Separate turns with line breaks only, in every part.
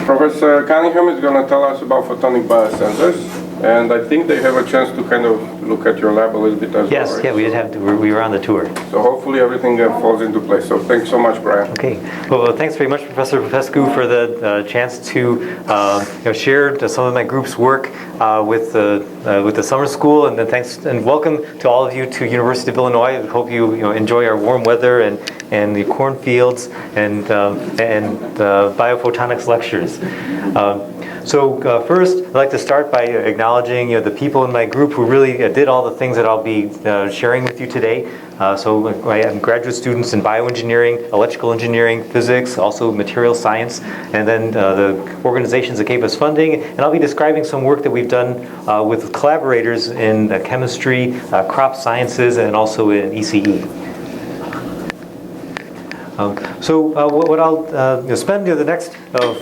Professor Cunningham is going to tell us about photonic biosensors, and I think they have a chance to kind of look at your lab a little bit as
yes,
well. Right?
Yeah, we did have to, we were on the tour.
So hopefully everything falls into place. So thanks so much, Brian.
Okay. Well, thanks very much, Professor Popescu, for the chance to share some of my group's work with the summer school, and then thanks and welcome to all of you to University of Illinois. I hope you enjoy our warm weather and the cornfields and biophotonics lectures. So first, I'd like to start by acknowledging the people in my group who really did all the things that I'll be sharing with you today. So I have graduate students in bioengineering, electrical engineering, physics, also material science, and then the organizations that gave us funding. And I'll be describing some work that we've done with collaborators in chemistry, crop sciences, and also in ECE. What I'll spend the next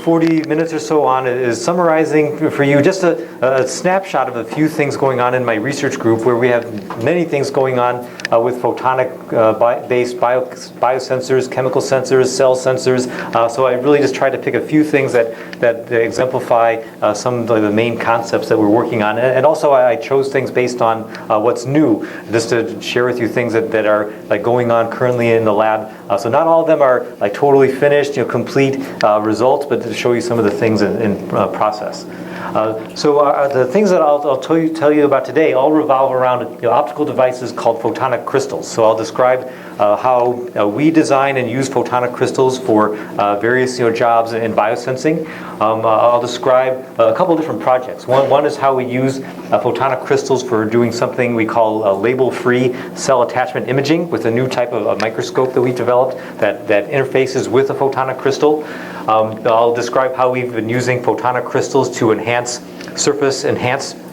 40 minutes or so on is summarizing for you just a snapshot of a few things going on in my research group, where we have many things going on with photonic-based biosensors, chemical sensors, cell sensors. So I really just tried to pick a few things that exemplify some of the main concepts that we're working on. And also I chose things based on what's new, just to share with you things that are going on currently in the lab. So not all of them are totally finished, complete results, but to show you some of the things in process. The things that I'll tell you about today all revolve around optical devices called photonic crystals. So I'll describe how we design and use photonic crystals for various jobs in biosensing. I'll describe a couple of different projects. One is how we use photonic crystals for doing something we call label-free cell attachment imaging with a new type of microscope that we developed that interfaces with a photonic crystal. I'll describe how we've been using photonic crystals to enhance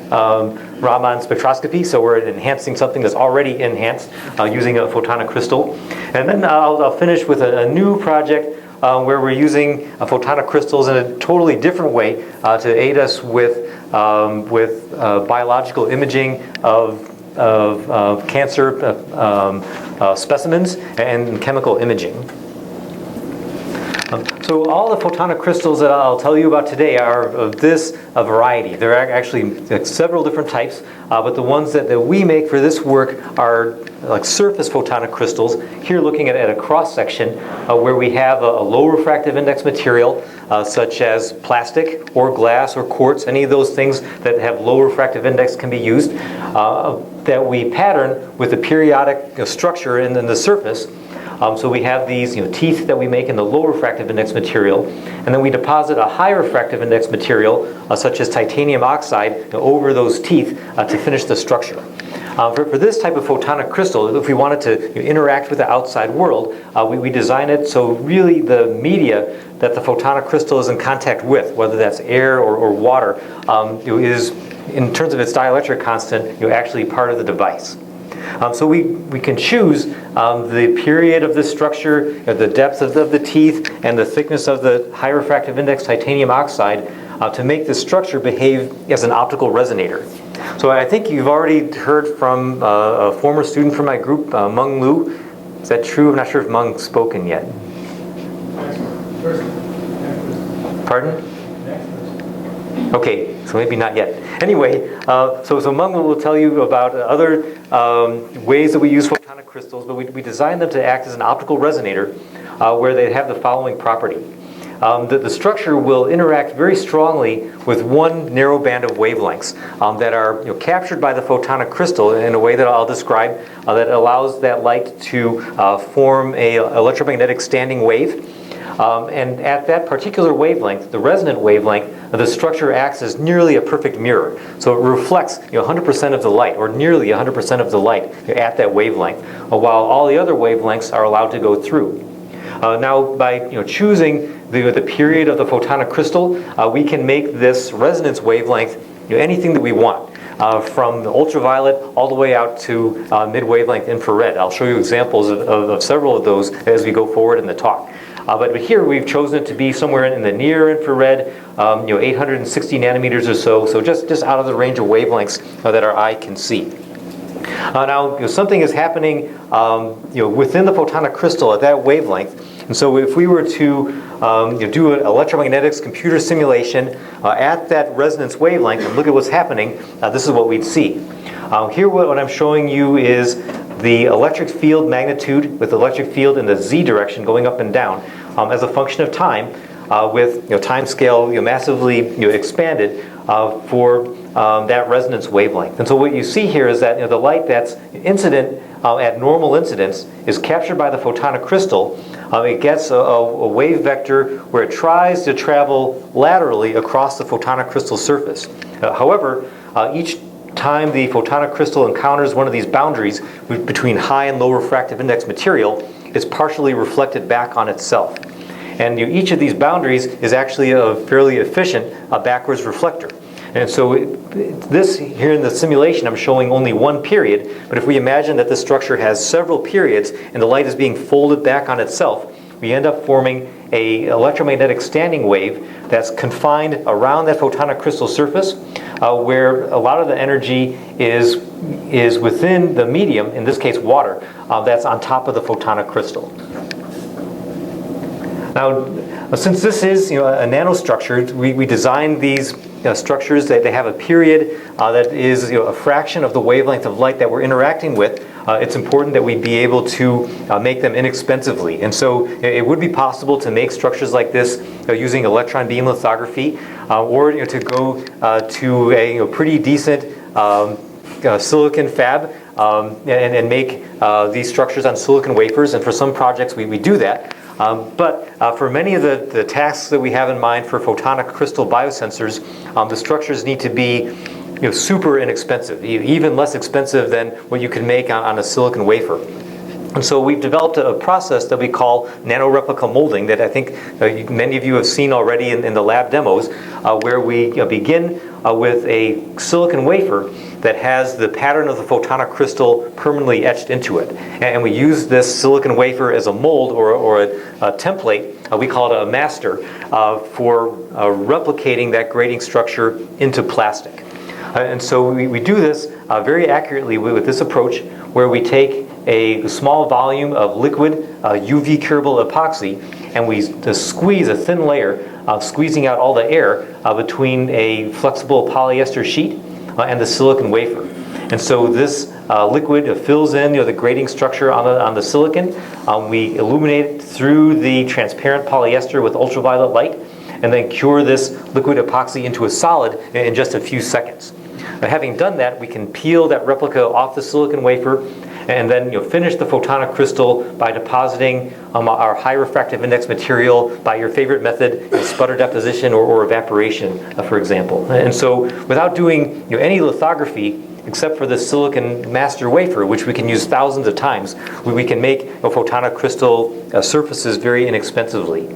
Raman spectroscopy, so we're enhancing something that's already enhanced using a photonic crystal. And then I'll finish with a new project where we're using photonic crystals in a totally different way to aid us with biological imaging of cancer specimens and chemical imaging. So all the photonic crystals that I'll tell you about today are of a variety. There are actually several different types, but the ones that we make for this work are like surface photonic crystals. Here looking at a cross-section where we have a low refractive index material such as plastic or glass or quartz. Any of those things that have low refractive index can be used, that we pattern with a periodic structure in the surface. So we have these teeth that we make in the low refractive index material, and then we deposit a high refractive index material, such as titanium oxide, over those teeth to finish the structure. For this type of photonic crystal, if we wanted to interact with the outside world, we design it so really the media that the photonic crystal is in contact with, whether that's air or water, is, in terms of its dielectric constant, actually part of the device. So we can choose the period of the structure, the depth of the teeth, and the thickness of the high refractive index titanium oxide to make the structure behave as an optical resonator. So I think you've already heard from a former student from my group, Meng Lu. Is that true? I'm not sure if Meng's spoken yet. Pardon? Okay, so maybe not yet. Anyway, so Meng will tell you about other ways that we use photonic crystals, but we design them to act as an optical resonator where they have the following property. The structure will interact very strongly with one narrow band of wavelengths that are captured by the photonic crystal in a way that I'll describe that allows that light to form a electromagnetic standing wave. And at that particular wavelength, the resonant wavelength, the structure acts as nearly a perfect mirror. So it reflects 100% of the light, or nearly 100% of the light at that wavelength, while all the other wavelengths are allowed to go through. Now, by choosing the period of the photonic crystal, we can make this resonance wavelength anything that we want. From the ultraviolet all the way out to mid-wavelength infrared. I'll show you examples of several of those as we go forward in the talk. But here we've chosen it to be somewhere in the near infrared, 860 nanometers or so, so just out of the range of wavelengths that our eye can see. Now, something is happening within the photonic crystal at that wavelength And so if we were to do an electromagnetics computer simulation at that resonance wavelength and look at what's happening, this is what we'd see. Here what I'm showing you is the electric field magnitude with the electric field in the z direction going up and down as a function of time with time scale massively expanded for that resonance wavelength. And so what you see here is that the light that's incident at normal incidence is captured by the photonic crystal. It gets a wave vector where it tries to travel laterally across the photonic crystal surface. However, each time the photonic crystal encounters one of these boundaries between high and low refractive index material, it's partially reflected back on itself. And each of these boundaries is actually a fairly efficient backwards reflector. And so this here in the simulation, I'm showing only one period, but if we imagine that the structure has several periods and the light is being folded back on itself, we end up forming an electromagnetic standing wave that's confined around that photonic crystal surface, where a lot of the energy is within the medium, in this case water, that's on top of the photonic crystal. Now, since this is a nanostructure, we designed these structures that they have a period that is a fraction of the wavelength of light that we're interacting with. It's important that we be able to make them inexpensively. And so it would be possible to make structures like this using electron beam lithography, or to go to a pretty decent silicon fab and make these structures on silicon wafers. And for some projects we do that. But for many of the tasks that we have in mind for photonic crystal biosensors, the structures need to be super inexpensive, even less expensive than what you can make on a silicon wafer. And so we've developed a process that we call nanoreplica molding that I think many of you have seen already in the lab demos, where we begin with a silicon wafer that has the pattern of the photonic crystal permanently etched into it. And we use this silicon wafer as a mold or a template, we call it a master, for replicating that grating structure into plastic. And so we do this very accurately with this approach, where we take a small volume of liquid UV curable epoxy and we squeeze a thin layer, squeezing out all the air between a flexible polyester sheet and the silicon wafer. And so this liquid fills in the grating structure on the silicon. We illuminate it through the transparent polyester with ultraviolet light, and then cure this liquid epoxy into a solid in just a few seconds. Now, having done that, we can peel that replica off the silicon wafer and then finish the photonic crystal by depositing our high refractive index material by your favorite method, sputter deposition or evaporation, for example. And so without doing any lithography, except for the silicon master wafer, which we can use thousands of times, we can make photonic crystal surfaces very inexpensively.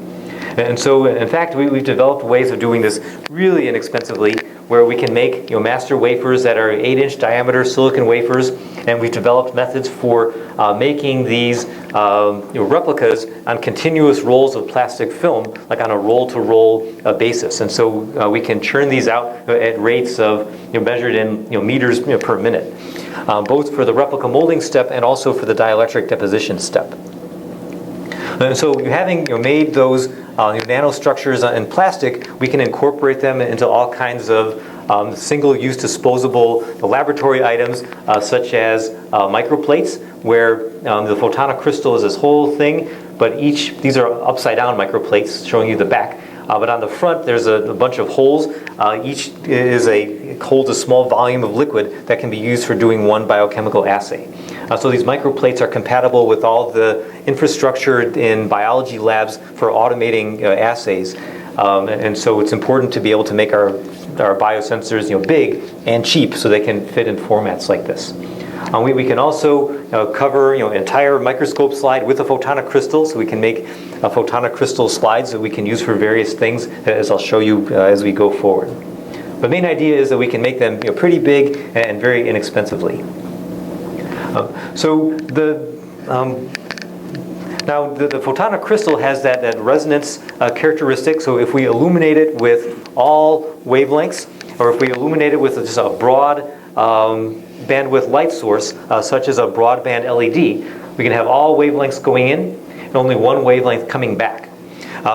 And so, in fact, we've developed ways of doing this really inexpensively, where we can make master wafers that are 8-inch diameter silicon wafers, and we've developed methods for making these replicas on continuous rolls of plastic film, like on a roll-to-roll basis. And so we can churn these out at rates of measured in meters per minute, both for the replica molding step and also for the dielectric deposition step. And so having made those nanostructures in plastic, we can incorporate them into all kinds of single-use disposable laboratory items, such as microplates, where the photonic crystal is this whole thing, but these are upside-down microplates, showing you the back. But on the front, there's a bunch of holes. Each holds a small volume of liquid that can be used for doing one biochemical assay. So these microplates are compatible with all the infrastructure in biology labs for automating assays. And so it's important to be able to make our biosensors big and cheap so they can fit in formats like this. We can also cover an entire microscope slide with a photonic crystal, so we can make photonic crystal slides that we can use for various things, as I'll show you as we go forward. The main idea is that we can make them pretty big and very inexpensively. Now the photonic crystal has that resonance characteristic, so if we illuminate it with all wavelengths, or if we illuminate it with just a broad bandwidth light source, such as a broadband LED, we can have all wavelengths going in, and only one wavelength coming back.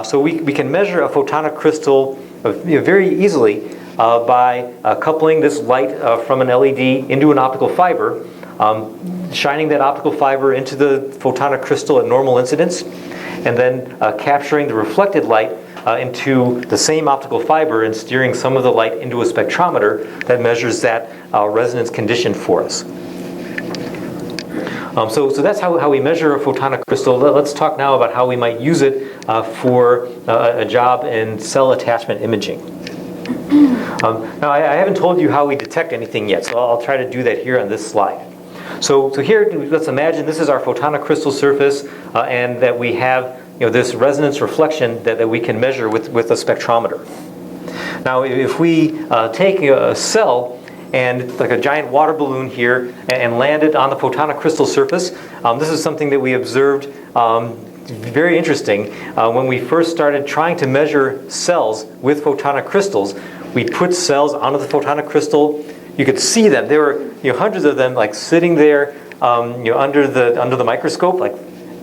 So we can measure a photonic crystal very easily by coupling this light from an LED into an optical fiber, shining that optical fiber into the photonic crystal at normal incidence, and then capturing the reflected light into the same optical fiber and steering some of the light into a spectrometer that measures that resonance condition for us. So that's how we measure a photonic crystal. Let's talk now about how we might use it for a job in cell attachment imaging. Now, I haven't told you how we detect anything yet, so I'll try to do that here on this slide. So here, let's imagine this is our photonic crystal surface, and that we have this resonance reflection that we can measure with a spectrometer. Now, if we take a cell and like a giant water balloon here and land it on the photonic crystal surface, this is something that we observed very interesting. When we first started trying to measure cells with photonic crystals, we put cells onto the photonic crystal. You could see them. There were hundreds of them like sitting there under the microscope. Like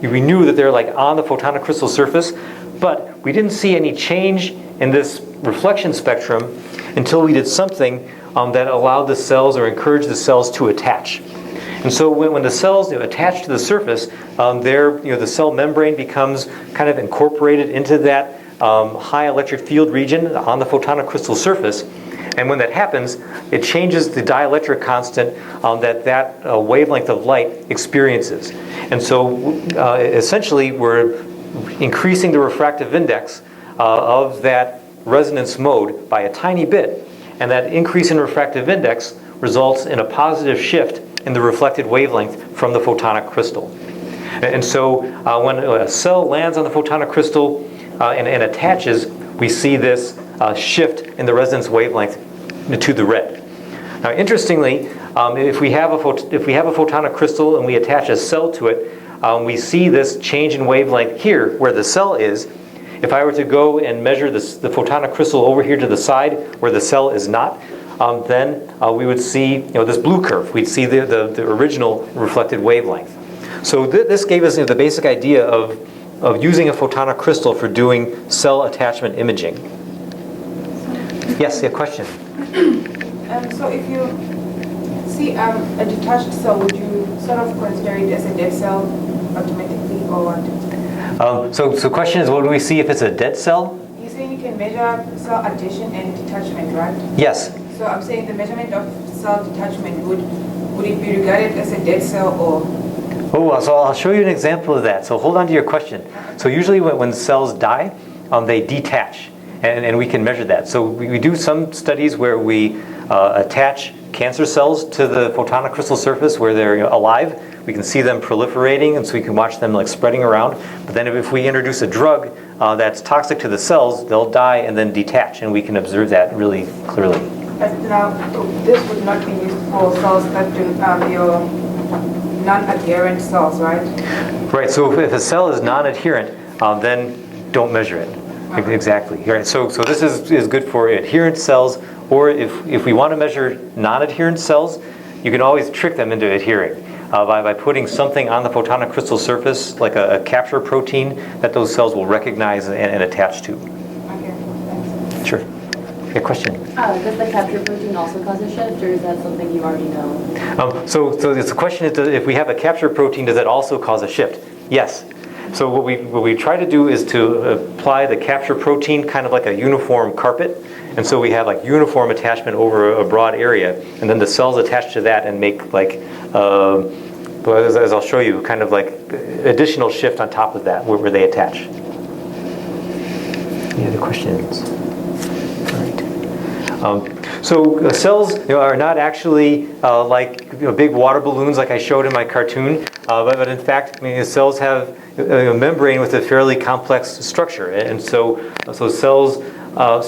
we knew that they're like on the photonic crystal surface, but we didn't see any change in this reflection spectrum until we did something that allowed the cells or encouraged the cells to attach. And so when the cells attach to the surface, the cell membrane becomes kind of incorporated into that high electric field region on the photonic crystal surface. And when that happens, it changes the dielectric constant that wavelength of light experiences. And so essentially we're increasing the refractive index of that resonance mode by a tiny bit. And that increase in refractive index results in a positive shift in the reflected wavelength from the photonic crystal. And so when a cell lands on the photonic crystal and attaches, we see this shift in the resonance wavelength to the red. Now, interestingly, if we have a photonic crystal and we attach a cell to it, we see this change in wavelength here where the cell is. If I were to go and measure the photonic crystal over here to the side where the cell is not, then we would see this blue curve. We'd see the original reflected wavelength. So this gave us the basic idea of using a photonic crystal for doing cell attachment imaging. Yes, a question?
So if you see a detached cell, would you sort of consider it as a dead cell automatically or what?
So the question is, what do we see if it's a dead cell?
You're saying you can measure cell adhesion and detachment, right?
Yes.
So I'm saying the measurement of cell detachment, would it be regarded as a dead cell or?
Oh, so I'll show you an example of that. So hold on to your question. So usually when cells die, they detach, and we can measure that. So we do some studies where we attach cancer cells to the photonic crystal surface where they're alive. We can see them proliferating, and so we can watch them like spreading around. But then if we introduce a drug that's toxic to the cells, they'll die and then detach, and we can observe that really clearly.
But now, this would not be used for cells that do your non-adherent cells, right?
Right, so if a cell is non-adherent, then don't measure it. Okay. Exactly. Right. So this is good for adherent cells, or if we want to measure non-adherent cells, you can always trick them into adhering by putting something on the photonic crystal surface, like a capture protein that those cells will recognize and attach to.
Okay, thanks.
Sure. A question?
Does the capture protein also cause a shift, or is that something you already know?
So the question is, if we have a capture protein, does that also cause a shift? Yes. So what we try to do is to apply the capture protein kind of like a uniform carpet. And so we have like uniform attachment over a broad area, and then the cells attach to that and make like, as I'll show you, kind of like additional shift on top of that where they attach. Any other questions? All right. So cells are not actually like big water balloons like I showed in my cartoon, but in fact, cells have a membrane with a fairly complex structure, and so cells.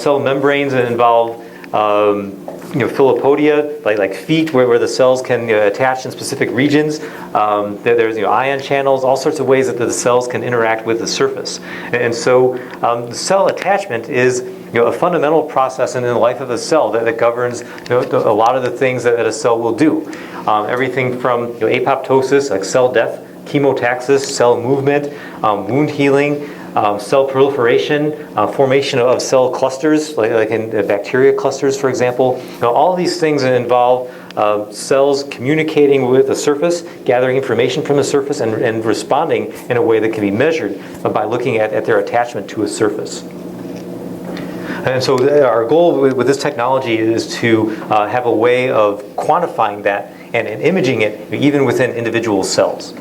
Cell membranes involve filopodia, like feet, where the cells can attach in specific regions. There's ion channels, all sorts of ways that the cells can interact with the surface. And so the cell attachment is a fundamental process in the life of a cell that governs a lot of the things that a cell will do. Everything from apoptosis, like cell death, chemotaxis, cell movement, wound healing, cell proliferation, formation of cell clusters, like in bacteria clusters, for example. Now, all of these things involve cells communicating with the surface, gathering information from the surface, and responding in a way that can be measured by looking at their attachment to a surface. And so our goal with this technology is to have a way of quantifying that and imaging it even within individual cells.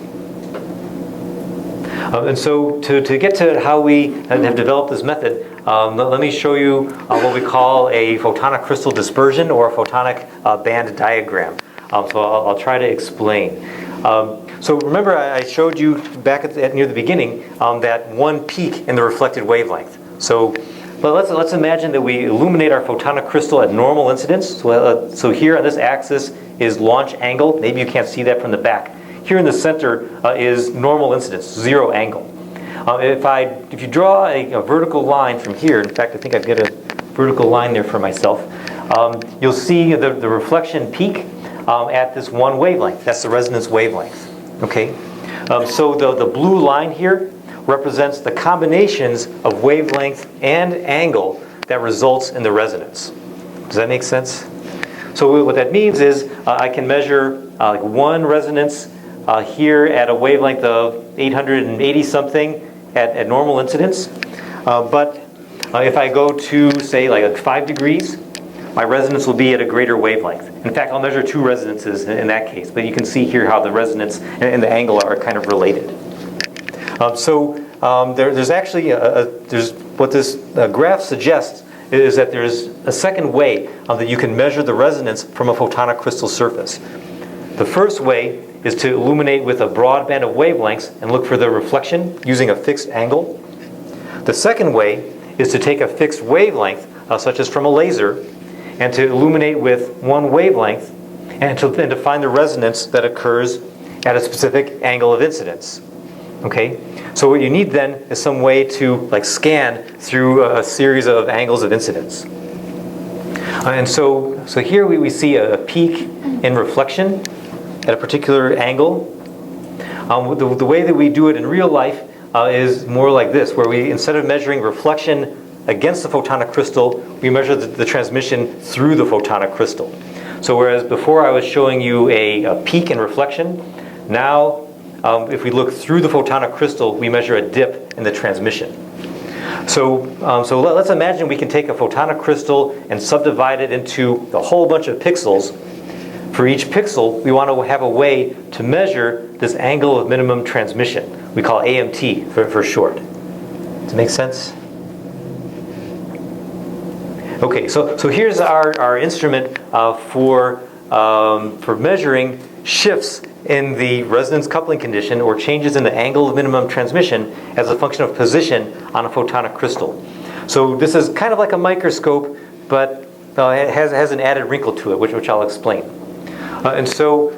And so to get to how we have developed this method, let me show you what we call a photonic crystal dispersion or a photonic band diagram. So I'll try to explain. So remember I showed you back near the beginning that one peak in the reflected wavelength. So let's imagine that we illuminate our photonic crystal at normal incidence. So here on this axis is launch angle. Maybe you can't see that from the back. Here in the center is normal incidence, 0 angle. If you draw a vertical line from here, in fact I think I've got a vertical line there for myself, you'll see the reflection peak at this one wavelength. That's the resonance wavelength. Okay? So the blue line here represents the combinations of wavelength and angle that results in the resonance. Does that make sense? So what that means is I can measure one resonance here at a wavelength of 880 something at normal incidence. But if I go to, say, like 5 degrees, my resonance will be at a greater wavelength. In fact, I'll measure 2 resonances in that case. But you can see here how the resonance and the angle are kind of related. There's actually, there's what this graph suggests is that there's a second way that you can measure the resonance from a photonic crystal surface. The first way is to illuminate with a broad band of wavelengths and look for the reflection using a fixed angle. The second way is to take a fixed wavelength, such as from a laser, and to illuminate with one wavelength and to find the resonance that occurs at a specific angle of incidence. Okay? So what you need then is some way to scan through a series of angles of incidence. And so here we see a peak in reflection at a particular angle. The way that we do it in real life is more like this, where we, instead of measuring reflection against the photonic crystal, we measure the transmission through the photonic crystal. So whereas before I was showing you a peak in reflection, now if we look through the photonic crystal, we measure a dip in the transmission. So let's imagine we can take a photonic crystal and subdivide it into a whole bunch of pixels. For each pixel, we want to have a way to measure this angle of minimum transmission. We call AMT for short. Does it make sense? Okay, so here's our instrument for measuring shifts in the resonance coupling condition or changes in the angle of minimum transmission as a function of position on a photonic crystal. So this is kind of like a microscope, but it has an added wrinkle to it, which I'll explain. So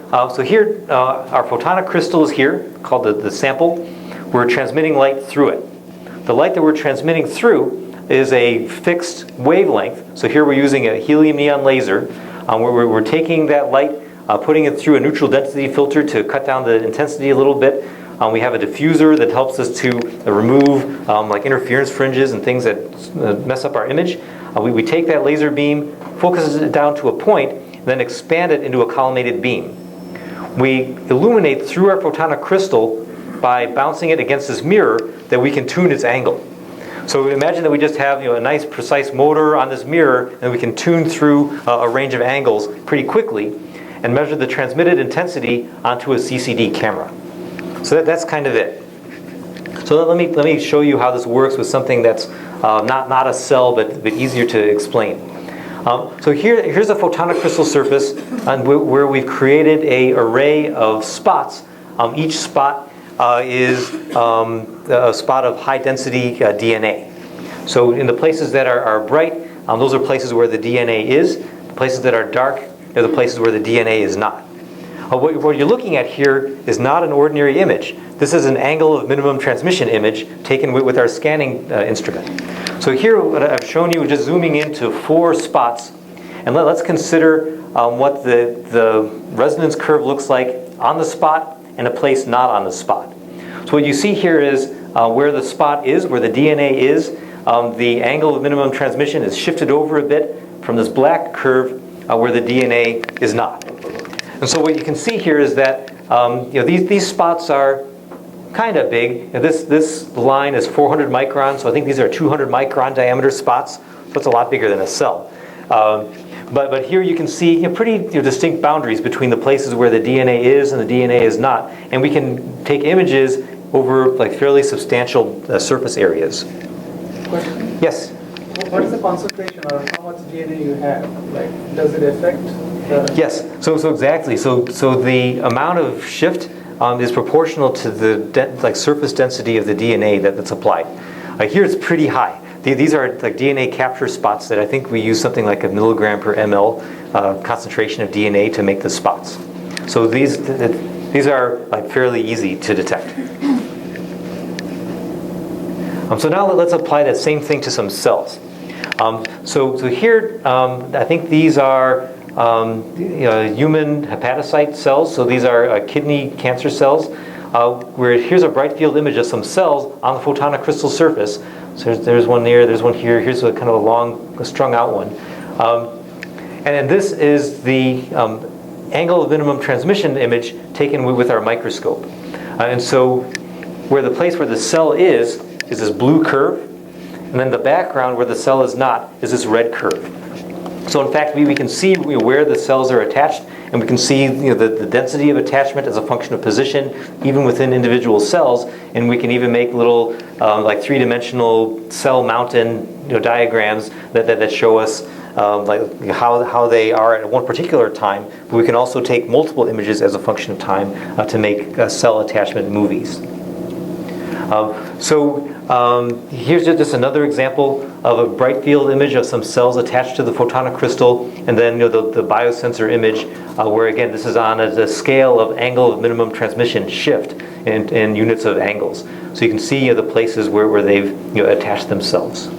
here, our photonic crystal is here, called the sample. We're transmitting light through it. The light that we're transmitting through is a fixed wavelength. So here we're using a helium neon laser. We're taking that light, putting it through a neutral density filter to cut down the intensity a little bit. We have a diffuser that helps us to remove interference fringes and things that mess up our image. We take that laser beam, focus it down to a point, then expand it into a collimated beam. We illuminate through our photonic crystal by bouncing it against this mirror that we can tune its angle. So imagine that we just have a nice precise motor on this mirror, and we can tune through a range of angles pretty quickly and measure the transmitted intensity onto a CCD camera. So that's kind of it. So let me show you how this works with something that's not a cell but easier to explain. So here's a photonic crystal surface where we've created an array of spots. Each spot is a spot of high density DNA. So in the places that are bright, those are places where the DNA is. The places that are dark are the places where the DNA is not. What you're looking at here is not an ordinary image. This is an angle of minimum transmission image taken with our scanning instrument. So here what I've shown you is just zooming into 4 spots. And let's consider what the resonance curve looks like on the spot and a place not on the spot. So what you see here is where the spot is, where the DNA is, the angle of minimum transmission is shifted over a bit from this black curve where the DNA is not. And so what you can see here is that these spots are kind of big. This line is 400 microns, so I think these are 200 micron diameter spots, so it's a lot bigger than a cell. But here you can see pretty distinct boundaries between the places where the DNA is and the DNA is not. And we can take images over fairly substantial surface areas.
Question.
Yes?
What is the concentration or how much DNA you have? Does it affect the...
Yes, so exactly. So the amount of shift is proportional to the surface density of the DNA that's applied. Here it's pretty high. These are DNA capture spots that I think we use something like a milligram per ml concentration of DNA to make the spots. So these are fairly easy to detect. So now let's apply that same thing to some cells. So here I think these are human hepatocyte cells. So these are kidney cancer cells. Where here's a bright field image of some cells on the photonic crystal surface. So there's one there, there's one here. Here's a kind of a long, strung out one. And then this is the angle of minimum transmission image taken with our microscope. And so where the place where the cell is this blue curve. And then the background where the cell is not is this red curve. So in fact, we can see where the cells are attached, and we can see the density of attachment as a function of position, even within individual cells. And we can even make little three-dimensional cell mountain diagrams that show us how they are at one particular time. But we can also take multiple images as a function of time to make cell attachment movies. Here's just another example of a bright field image of some cells attached to the photonic crystal, and then the biosensor image, where again this is on a scale of angle of minimum transmission shift in units of angles. So you can see the places where they've attached themselves.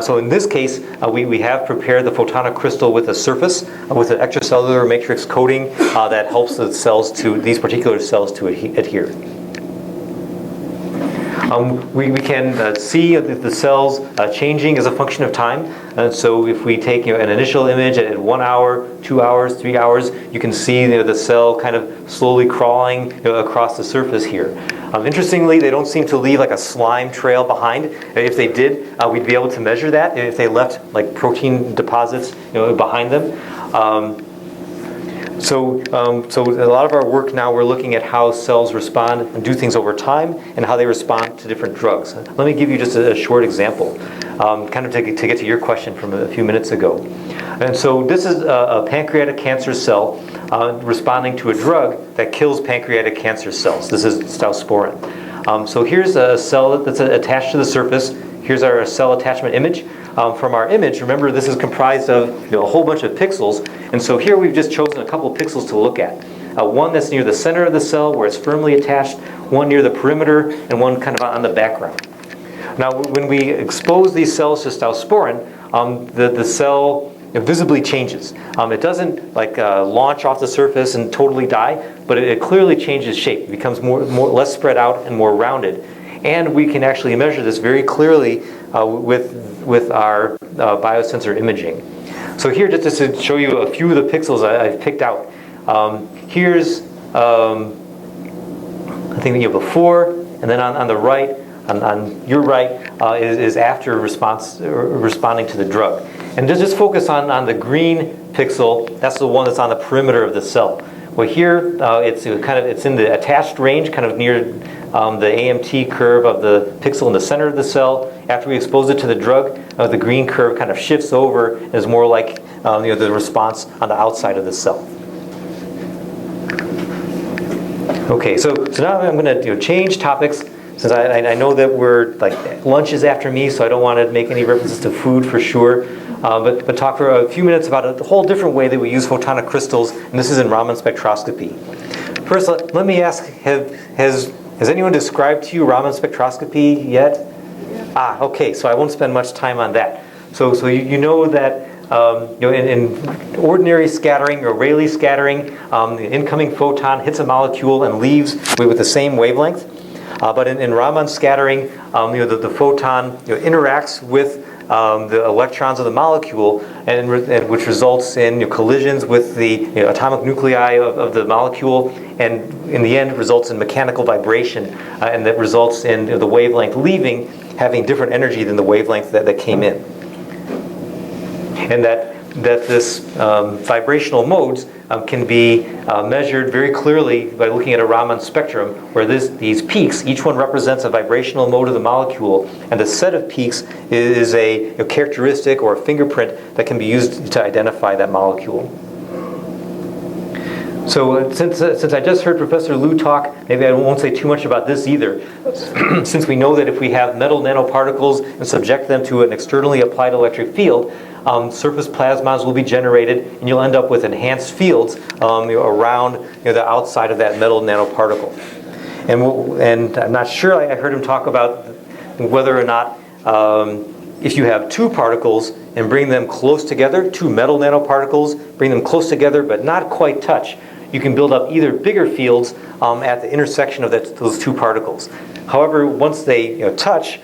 So in this case, we have prepared the photonic crystal with a surface with an extracellular matrix coating that helps the cells these particular cells to adhere. We can see the cells changing as a function of time. So if we take an initial image at 1 hour, 2 hours, 3 hours, you can see the cell kind of slowly crawling across the surface here. Interestingly, they don't seem to leave a slime trail behind. If they did, we'd be able to measure that if they left protein deposits behind them. So a lot of our work now, we're looking at how cells respond and do things over time, and how they respond to different drugs. Let me give you just a short example, kind of to get to your question from a few minutes ago. And so this is a pancreatic cancer cell responding to a drug that kills pancreatic cancer cells. This is stausporin. So here's a cell that's attached to the surface. Here's our cell attachment image. From our image, remember this is comprised of a whole bunch of pixels, and so here we've just chosen a couple of pixels to look at. One that's near the center of the cell where it's firmly attached, one near the perimeter, and one kind of on the background. Now when we expose these cells to stausporin, the cell visibly changes. It doesn't launch off the surface and totally die, but it clearly changes shape. It becomes less spread out and more rounded. And we can actually measure this very clearly with our biosensor imaging. So here, just to show you a few of the pixels I've picked out. Here's, I think before, and then on the right, on your right, is after responding to the drug. And just focus on the green pixel. That's the one that's on the perimeter of the cell. Well, here it's in the attached range, kind of near the AMT curve of the pixel in the center of the cell. After we expose it to the drug, the green curve kind of shifts over and is more like the response on the outside of the cell. Okay, so now I'm going to change topics, since I know that lunch is after me, so I don't want to make any references to food for sure. But talk for a few minutes about a whole different way that we use photonic crystals, and this is in Raman spectroscopy. First, let me ask, has anyone described to you Raman spectroscopy yet? Okay, so I won't spend much time on that. So you know that in ordinary scattering or Rayleigh scattering, the incoming photon hits a molecule and leaves with the same wavelength. But in Raman scattering, the photon interacts with the electrons of the molecule, and which results in collisions with the atomic nuclei of the molecule, and in the end results in mechanical vibration, and that results in the wavelength leaving having different energy than the wavelength that came in. And that this vibrational modes can be measured very clearly by looking at a Raman spectrum, where these peaks, each one represents a vibrational mode of the molecule, and the set of peaks is a characteristic or a fingerprint that can be used to identify that molecule. So since I just heard Professor Liu talk, maybe I won't say too much about this either. Since we know that if we have metal nanoparticles and subject them to an externally applied electric field, surface plasmons will be generated, and you'll end up with enhanced fields around the outside of that metal nanoparticle. And I'm not sure, I heard him talk about whether or not if you have two particles and bring them close together, two metal nanoparticles, bring them close together but not quite touch, you can build up either bigger fields at the intersection of those two particles. However, once they touch,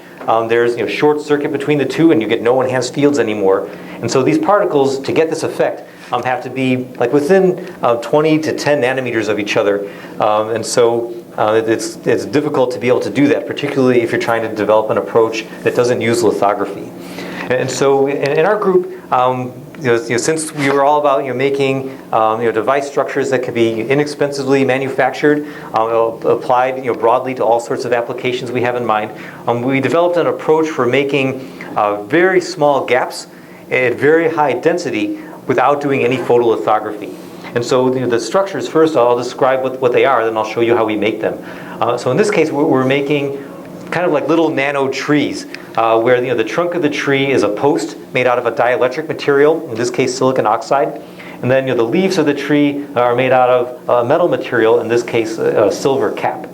there's short circuit between the two, and you get no enhanced fields anymore. And so these particles, to get this effect, have to be like within 20 to 10 nanometers of each other. And so it's difficult to be able to do that, particularly if you're trying to develop an approach that doesn't use lithography. And so in our group, since we were all about making device structures that could be inexpensively manufactured, applied broadly to all sorts of applications we have in mind, we developed an approach for making very small gaps at very high density without doing any photolithography. And so the structures, first I'll describe what they are, then I'll show you how we make them. So in this case, we're making kind of like little nano trees, where the trunk of the tree is a post made out of a dielectric material, in this case silicon oxide, and then the leaves of the tree are made out of a metal material, in this case a silver cap.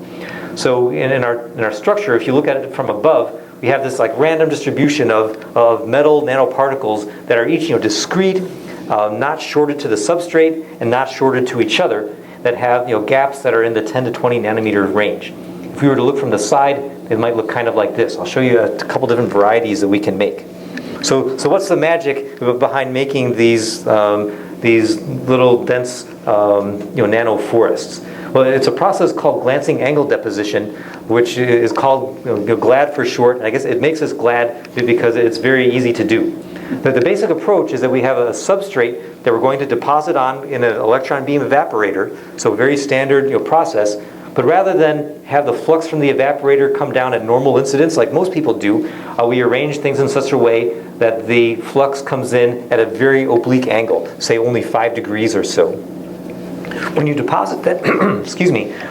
So in our structure, if you look at it from above, we have this like random distribution of metal nanoparticles that are each discrete, not shorted to the substrate and not shorted to each other, that have gaps that are in the 10 to 20 nanometer range. If we were to look from the side, it might look kind of like this. I'll show you a couple different varieties that we can make. So what's the magic behind making these little dense nanoforests? Well, it's a process called glancing angle deposition, which is called GLAD for short. And I guess it makes us glad because it's very easy to do. But the basic approach is that we have a substrate that we're going to deposit on in an electron beam evaporator, so very standard process. But rather than have the flux from the evaporator come down at normal incidence like most people do, we arrange things in such a way that the flux comes in at a very oblique angle, say only 5 degrees or so. When you deposit that,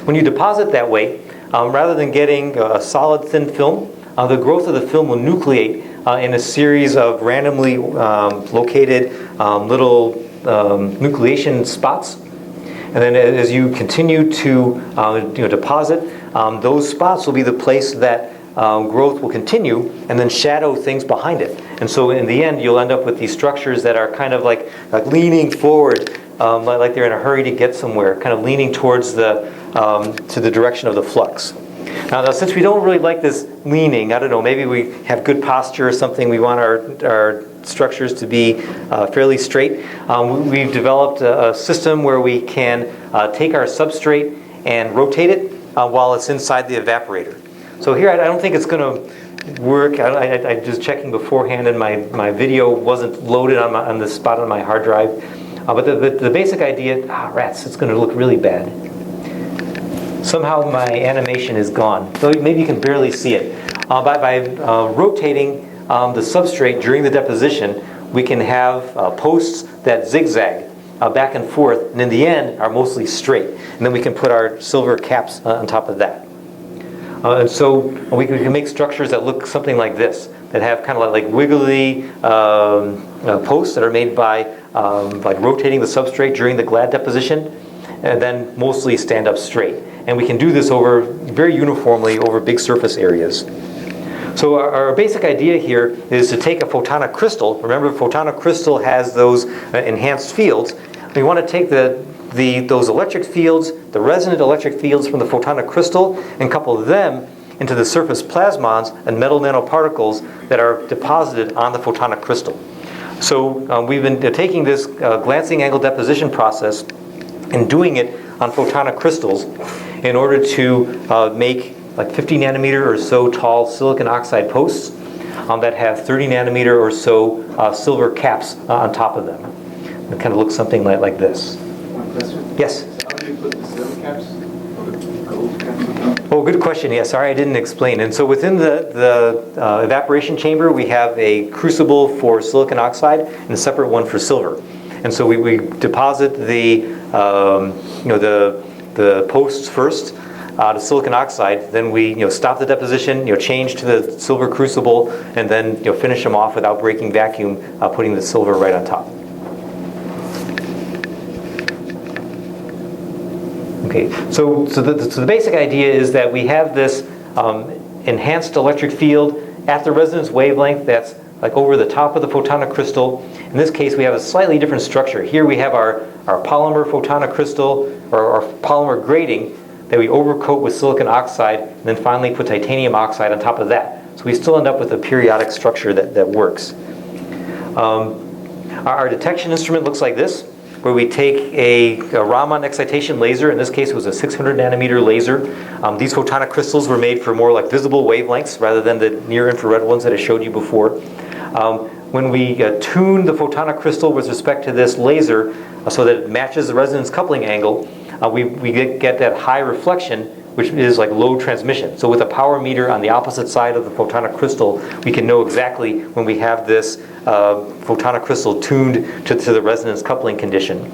when you deposit that way, rather than getting a solid thin film, the growth of the film will nucleate in a series of randomly located little nucleation spots. And then as you continue to deposit, those spots will be the place that growth will continue and then shadow things behind it. And so in the end, you'll end up with these structures that are kind of like leaning forward, like they're in a hurry to get somewhere, kind of leaning towards to the direction of the flux. Now, since we don't really like this leaning, I don't know, maybe we have good posture or something, we want our structures to be fairly straight. We've developed a system where we can take our substrate and rotate it while it's inside the evaporator. So here, I don't think it's going to work. I just checking beforehand, and my video wasn't loaded on the spot on my hard drive. But the basic idea, rats, it's going to look really bad. Somehow my animation is gone, so maybe you can barely see it. By rotating the substrate during the deposition, we can have posts that zigzag back and forth, and in the end are mostly straight. And then we can put our silver caps on top of that. And so we can make structures that look something like this, that have kind of like wiggly posts that are made by like rotating the substrate during the GLAD deposition, and then mostly stand up straight. And we can do this very uniformly over big surface areas. So our basic idea here is to take a photonic crystal. Remember, a photonic crystal has those enhanced fields. We want to take those electric fields, the resonant electric fields from the photonic crystal, and couple them into the surface plasmons and metal nanoparticles that are deposited on the photonic crystal. So we've been taking this glancing angle deposition process and doing it on photonic crystals in order to make like 50 nanometer or so tall silicon oxide posts that have 30 nanometer or so silver caps on top of them. It kind of looks something like this.
One question.
Yes?
So how do you put the silver caps or the gold caps on top?
Oh, good question. Yeah, sorry I didn't explain. And so within the evaporation chamber, we have a crucible for silicon oxide and a separate one for silver. And so we deposit the posts first to silicon oxide. Then we stop the deposition, change to the silver crucible, and then finish them off without breaking vacuum, putting the silver right on top. Okay, so the basic idea is that we have this enhanced electric field at the resonance wavelength that's like over the top of the photonic crystal. In this case, we have a slightly different structure. Here we have our polymer photonic crystal, or our polymer grating, that we overcoat with silicon oxide, and then finally put titanium oxide on top of that. So we still end up with a periodic structure that works. Our detection instrument looks like this, where we take a Raman excitation laser. In this case, it was a 600 nanometer laser. These photonic crystals were made for more like visible wavelengths rather than the near infrared ones that I showed you before. When we tune the photonic crystal with respect to this laser so that it matches the resonance coupling angle, we get that high reflection, which is like low transmission. So with a power meter on the opposite side of the photonic crystal, we can know exactly when we have this photonic crystal tuned to the resonance coupling condition.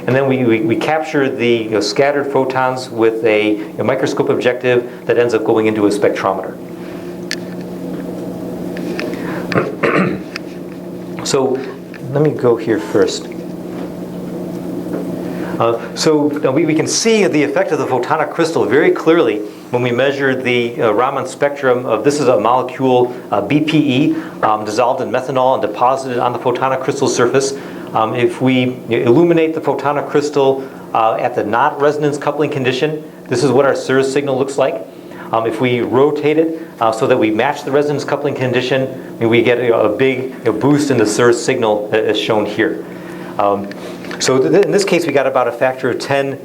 And then we capture the scattered photons with a microscope objective that ends up going into a spectrometer. So let me go here first. We can see the effect of the photonic crystal very clearly when we measure the Raman spectrum of, this is a molecule BPE dissolved in methanol and deposited on the photonic crystal surface. If we illuminate the photonic crystal at the not resonance coupling condition, this is what our SIRS signal looks like. If we rotate it so that we match the resonance coupling condition, we get a big boost in the SIRS signal as shown here. So in this case, we got about a factor of 10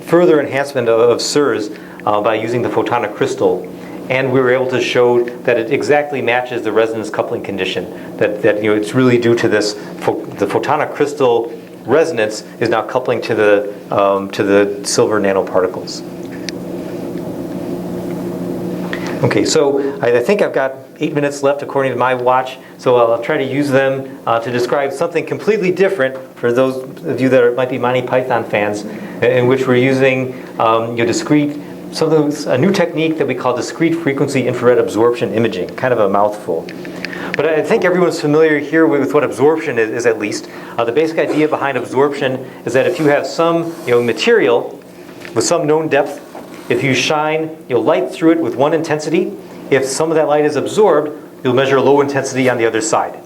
further enhancement of SIRS by using the photonic crystal. And we were able to show that it exactly matches the resonance coupling condition, that it's really due to this, the photonic crystal resonance is now coupling to the silver nanoparticles. Okay, so I think I've got 8 minutes left according to my watch, so I'll try to use them to describe something completely different for those of you that might be Monty Python fans, in which we're using a new technique that we call discrete frequency infrared absorption imaging, kind of a mouthful. But I think everyone's familiar here with what absorption is at least. The basic idea behind absorption is that if you have some material with some known depth, if you shine light through it with one intensity, if some of that light is absorbed, you'll measure low intensity on the other side.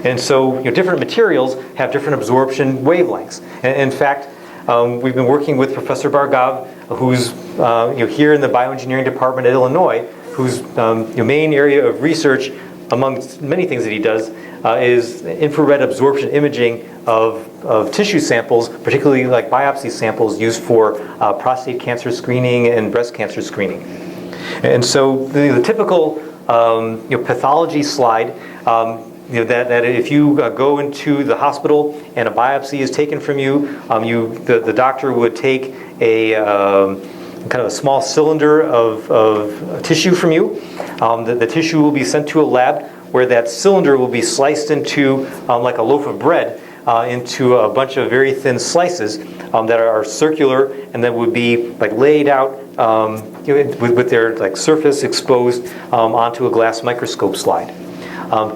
And so different materials have different absorption wavelengths. And in fact, we've been working with Professor Bhargav, who's here in the bioengineering department at Illinois, whose main area of research, among many things that he does, is infrared absorption imaging of tissue samples, particularly like biopsy samples used for prostate cancer screening and breast cancer screening. And so the typical pathology slide, that if you go into the hospital and a biopsy is taken from you, the doctor would take a kind of a small cylinder of tissue from you. The tissue will be sent to a lab where that cylinder will be sliced into like a loaf of bread into a bunch of very thin slices that are circular and then would be like laid out with their like surface exposed onto a glass microscope slide.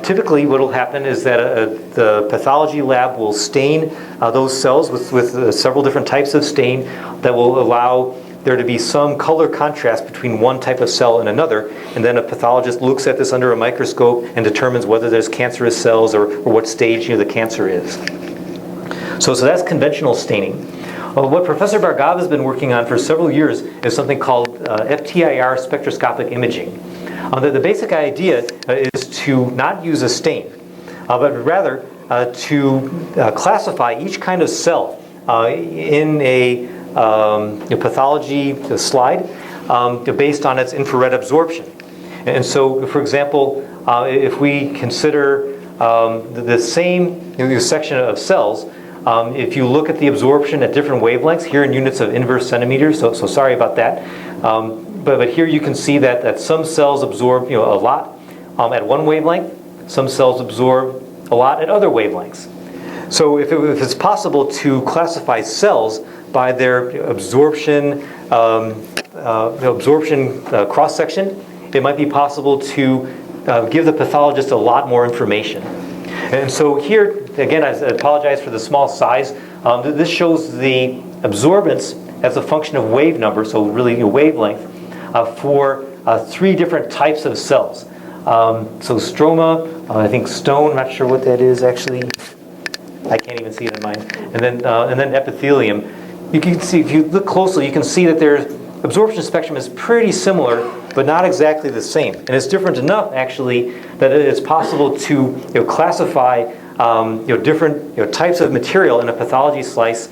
Typically what will happen is that the pathology lab will stain those cells with several different types of stain that will allow there to be some color contrast between one type of cell and another, and then a pathologist looks at this under a microscope and determines whether there's cancerous cells or what stage the cancer is. So that's conventional staining. What Professor Bhargava has been working on for several years is something called FTIR spectroscopic imaging. The basic idea is to not use a stain, but rather to classify each kind of cell in a pathology slide based on its infrared absorption. And so, for example, if we consider the same section of cells, if you look at the absorption at different wavelengths, here in units of inverse centimeters, so sorry about that, but here you can see that some cells absorb a lot at one wavelength, some cells absorb a lot at other wavelengths. So if it's possible to classify cells by their absorption cross-section, it might be possible to give the pathologist a lot more information. And so here, again, I apologize for the small size. This shows the absorbance as a function of wave number, so really a wavelength, for 3 different types of cells. So stroma, I think stone, not sure what that is actually. I can't even see it in mine. And then epithelium. You can see, if you look closely, you can see that their absorption spectrum is pretty similar, but not exactly the same. And it's different enough, actually, that it's possible to classify different types of material in a pathology slice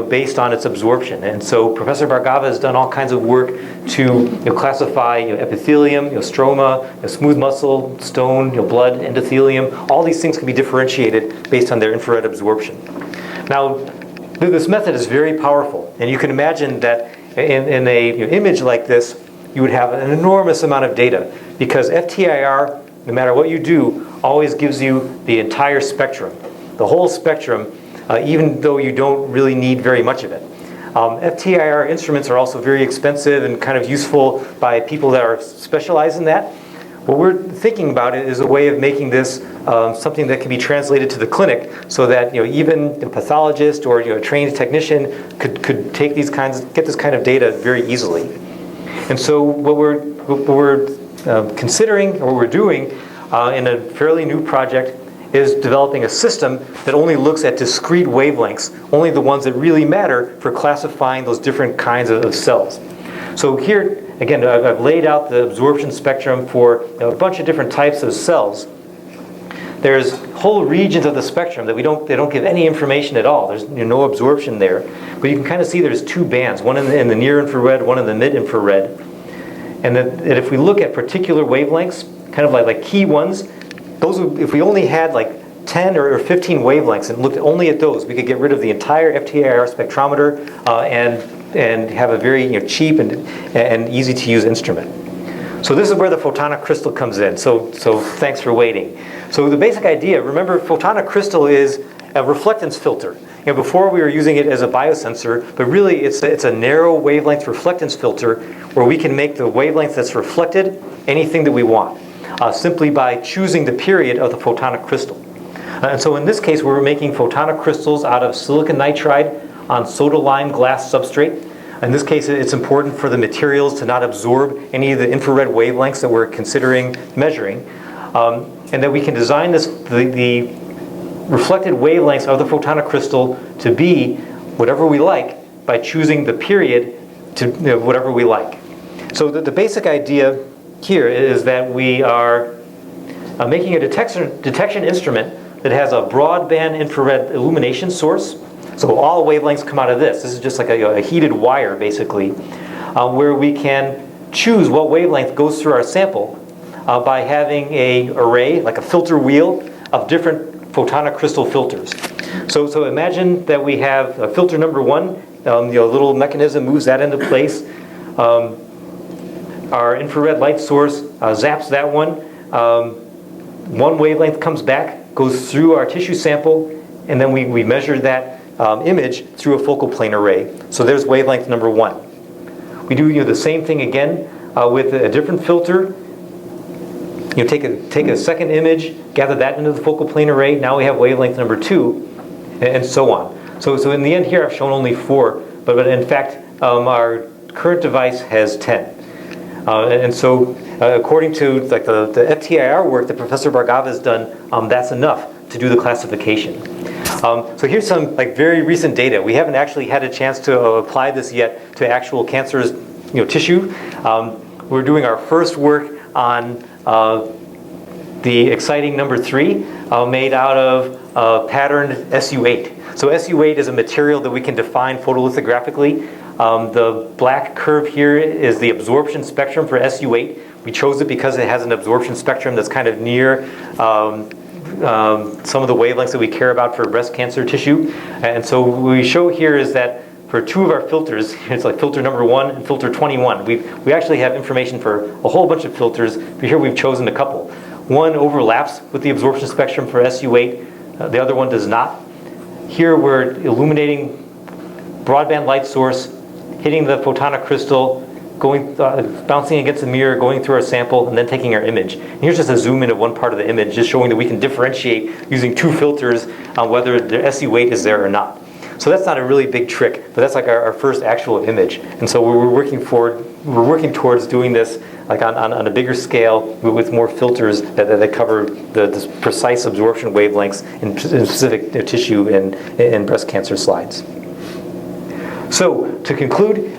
based on its absorption. And so Professor Bhargava has done all kinds of work to classify epithelium, stroma, smooth muscle, stone, blood, endothelium. All these things can be differentiated based on their infrared absorption. Now, this method is very powerful, and you can imagine that in a image like this, you would have an enormous amount of data, because FTIR, no matter what you do, always gives you the entire spectrum, the whole spectrum, even though you don't really need very much of it. FTIR instruments are also very expensive and kind of useful by people that are specialized in that. What we're thinking about it is a way of making this something that can be translated to the clinic, so that even a pathologist or a trained technician could take get this kind of data very easily. And so what we're considering, or what we're doing in a fairly new project, is developing a system that only looks at discrete wavelengths, only the ones that really matter for classifying those different kinds of cells. So here, again, I've laid out the absorption spectrum for a bunch of different types of cells. There's whole regions of the spectrum that they don't give any information at all. There's no absorption there. But you can kind of see there's 2 bands, one in the near infrared, one in the mid infrared. And that if we look at particular wavelengths, kind of like key ones, those if we only had like 10 or 15 wavelengths and looked only at those, we could get rid of the entire FTIR spectrometer and have a very cheap and easy to use instrument. So this is where the photonic crystal comes in. So thanks for waiting. So the basic idea, remember, photonic crystal is a reflectance filter. Before we were using it as a biosensor, but really it's a narrow wavelength reflectance filter where we can make the wavelength that's reflected anything that we want, simply by choosing the period of the photonic crystal. And so in this case, we're making photonic crystals out of silicon nitride on soda-lime glass substrate. In this case, it's important for the materials to not absorb any of the infrared wavelengths that we're considering measuring, and that we can design the reflected wavelengths of the photonic crystal to be whatever we like by choosing the period to whatever we like. So the basic idea here is that we are making a detection instrument that has a broadband infrared illumination source. So all wavelengths come out of this. This is just like a heated wire, basically, where we can choose what wavelength goes through our sample by having an array, like a filter wheel, of different photonic crystal filters. So imagine that we have filter number 1. A little mechanism moves that into place. Our infrared light source zaps that one. One wavelength comes back, goes through our tissue sample, and then we measure that image through a focal plane array. So there's wavelength number 1. We do the same thing again with a different filter. Take a second image, gather that into the focal plane array. Now we have wavelength number 2, and so on. So in the end here, I've shown only 4, but in fact, our current device has 10. And so according to like the FTIR work that Professor Bhargava has done, that's enough to do the classification. So here's some like very recent data. We haven't actually had a chance to apply this yet to actual cancerous tissue. We're doing our first work on the exciting number 3 made out of patterned SU8. So SU8 is a material that we can define photolithographically. The black curve here is the absorption spectrum for SU8. We chose it because it has an absorption spectrum that's kind of near some of the wavelengths that we care about for breast cancer tissue. And so what we show here is that for 2 of our filters, it's like filter number 1 and filter 21. We actually have information for a whole bunch of filters, but here we've chosen a couple. One overlaps with the absorption spectrum for SU8, the other one does not. Here we're illuminating broadband light source, hitting the photonic crystal, going bouncing against the mirror, going through our sample, and then taking our image. And here's just a zoom in of one part of the image, just showing that we can differentiate using 2 filters on whether the SU8 is there or not. So that's not a really big trick, but that's like our first actual image. And so we're working towards doing this like on a bigger scale with more filters that cover the precise absorption wavelengths in specific tissue in breast cancer slides. So to conclude,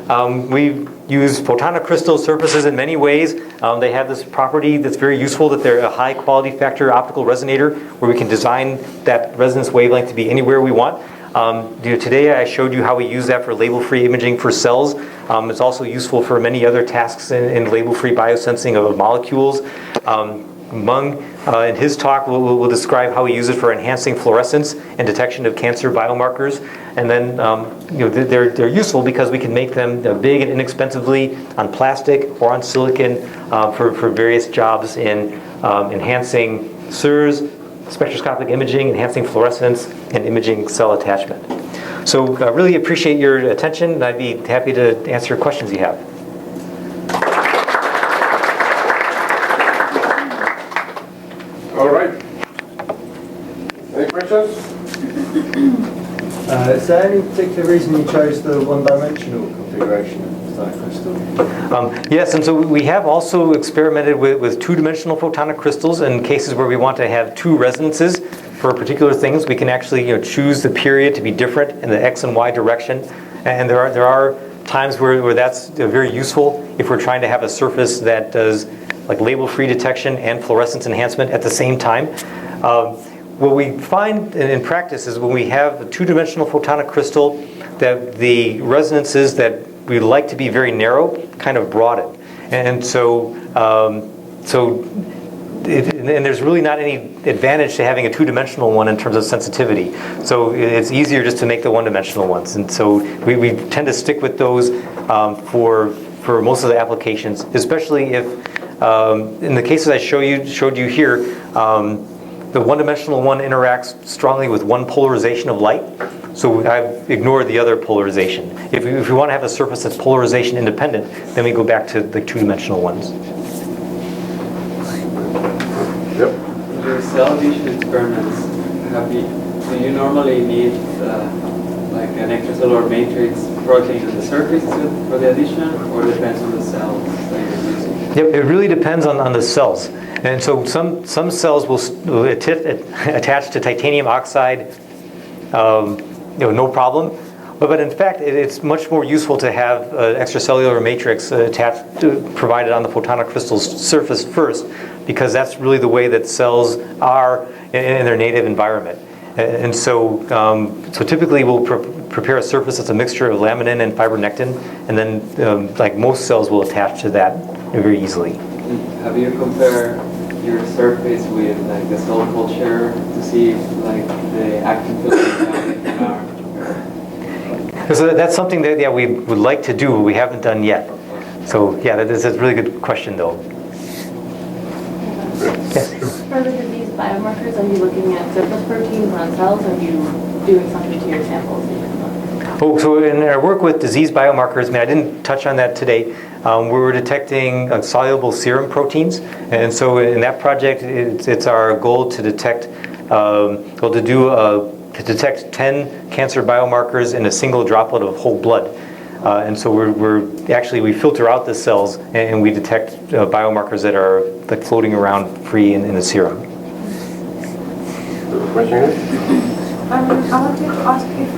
we use photonic crystal surfaces in many ways. They have this property that's very useful, that they're a high quality factor optical resonator where we can design that resonance wavelength to be anywhere we want. Today I showed you how we use that for label-free imaging for cells. It's also useful for many other tasks in label-free biosensing of molecules. Mung, in his talk, will describe how we use it for enhancing fluorescence and detection of cancer biomarkers. And then they're useful because we can make them big and inexpensively on plastic or on silicon for various jobs in enhancing SIRS, spectroscopic imaging, enhancing fluorescence, and imaging cell attachment. So I really appreciate your attention, and I'd be happy to answer questions you have.
All right. Any questions?
Is there any particular reason you chose the one-dimensional configuration of photonic crystal?
Yes, and so we have also experimented with 2-dimensional photonic crystals in cases where we want to have 2 resonances for particular things. We can actually choose the period to be different in the X and Y direction, and there are times where that's very useful if we're trying to have a surface that does like label-free detection and fluorescence enhancement at the same time. What we find in practice is when we have a 2-dimensional photonic crystal, that the resonances that we like to be very narrow kind of broaden. And so, and there's really not any advantage to having a 2-dimensional one in terms of sensitivity. So it's easier just to make the 1-dimensional ones. And so we tend to stick with those for most of the applications, especially if, in the cases I showed you here, the 1-dimensional one interacts strongly with one polarization of light. So I've ignored the other polarization. If we want to have a surface that's polarization independent, then we go back to the 2-dimensional ones.
Yep.
In your cell vision experiments, do you normally need like an extracellular matrix protein on the surface for the addition, or depends on the cells that you're using?
Yep, it really depends on the cells. And so some cells will attach to titanium oxide, no problem. But in fact, it's much more useful to have an extracellular matrix provided on the photonic crystal's surface first, because that's really the way that cells are in their native environment. And so, typically we'll prepare a surface that's a mixture of laminin and fibronectin, and then like most cells will attach to that very easily.
Have you compared your surface with like the cell culture to see if like the actin filters are?
So that's something that we would like to do, but we haven't done yet. So yeah, that is a really good question though. Yes.
For the disease biomarkers, are you looking at surface proteins on cells, or are you doing something to your samples?
Oh, so in our work with disease biomarkers, I didn't touch on that today. We were detecting soluble serum proteins, and so in that project, it's our goal to detect, to detect 10 cancer biomarkers in a single droplet of whole blood. And so we filter out the cells and we detect biomarkers that are like floating around free in the serum.
Question?
I wanted to ask if,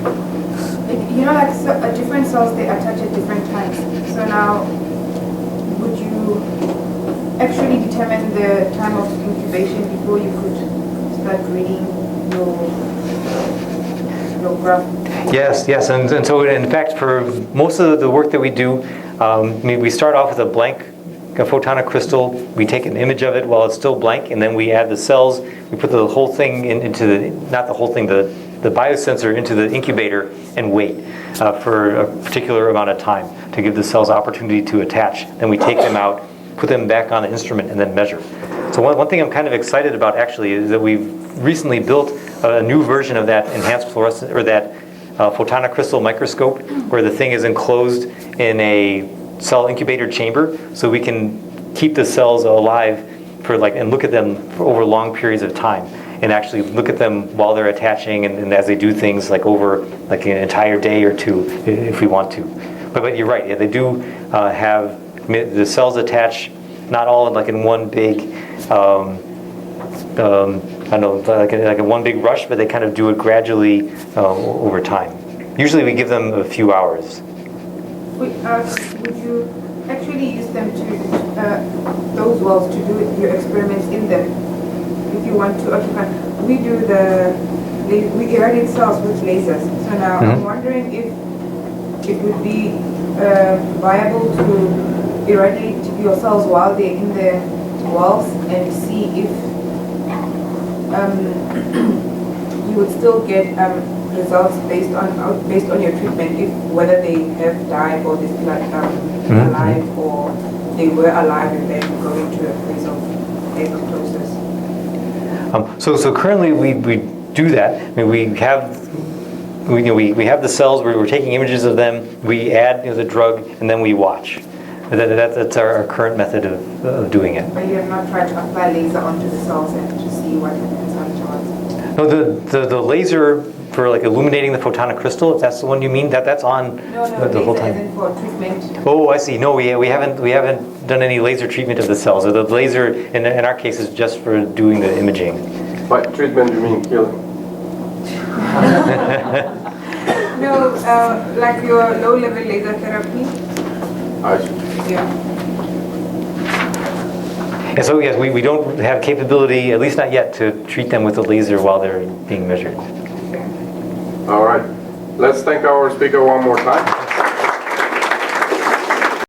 different cells, they attach at different times. So now, would you actually determine the time of incubation before you could start reading your graph?
Yes, and so in fact, for most of the work that we do, we start off with a blank photonic crystal. We take an image of it while it's still blank, and then we add the cells. We put the whole thing into the biosensor into the incubator and wait for a particular amount of time to give the cells opportunity to attach. Then we take them out, put them back on the instrument, and then measure. So one thing I'm kind of excited about actually is that we've recently built a new version of that enhanced fluorescent, or that photonic crystal microscope, where the thing is enclosed in a cell incubator chamber, so we can keep the cells alive and look at them for over long periods of time, and actually look at them while they're attaching and as they do things over an entire day or two if we want to. But you're right, yeah, they do have the cells attach not all in one big like a one big rush, but they kind of do it gradually over time. Usually we give them a few hours.
Would you actually use them to, those wells to do your experiments in them? If you want to occupy, we irradiate cells with lasers. So now I'm wondering if it would be viable to irradiate your cells while they're in the wells and see if you would still get results based on your treatment, if whether they have died or they still are alive, or they were alive and then go into a phase of apoptosis.
So currently we do that. I mean, we have the cells where we're taking images of them. We add the drug and then we watch. That's our current method of doing it.
But you have not tried to apply laser onto the cells and to see what happens afterwards?
No, the laser for illuminating the photonic crystal, if that's the one you mean, that's on the whole time.
Laser isn't for treatment.
Oh, I see. No, we haven't done any laser treatment of the cells. The laser in our case is just for doing the imaging.
By treatment you mean killing?
No, like your low-level laser therapy.
I see.
Yeah.
And so yes, we don't have capability, at least not yet, to treat them with a laser while they're being measured.
All right. Let's thank our speaker one more time.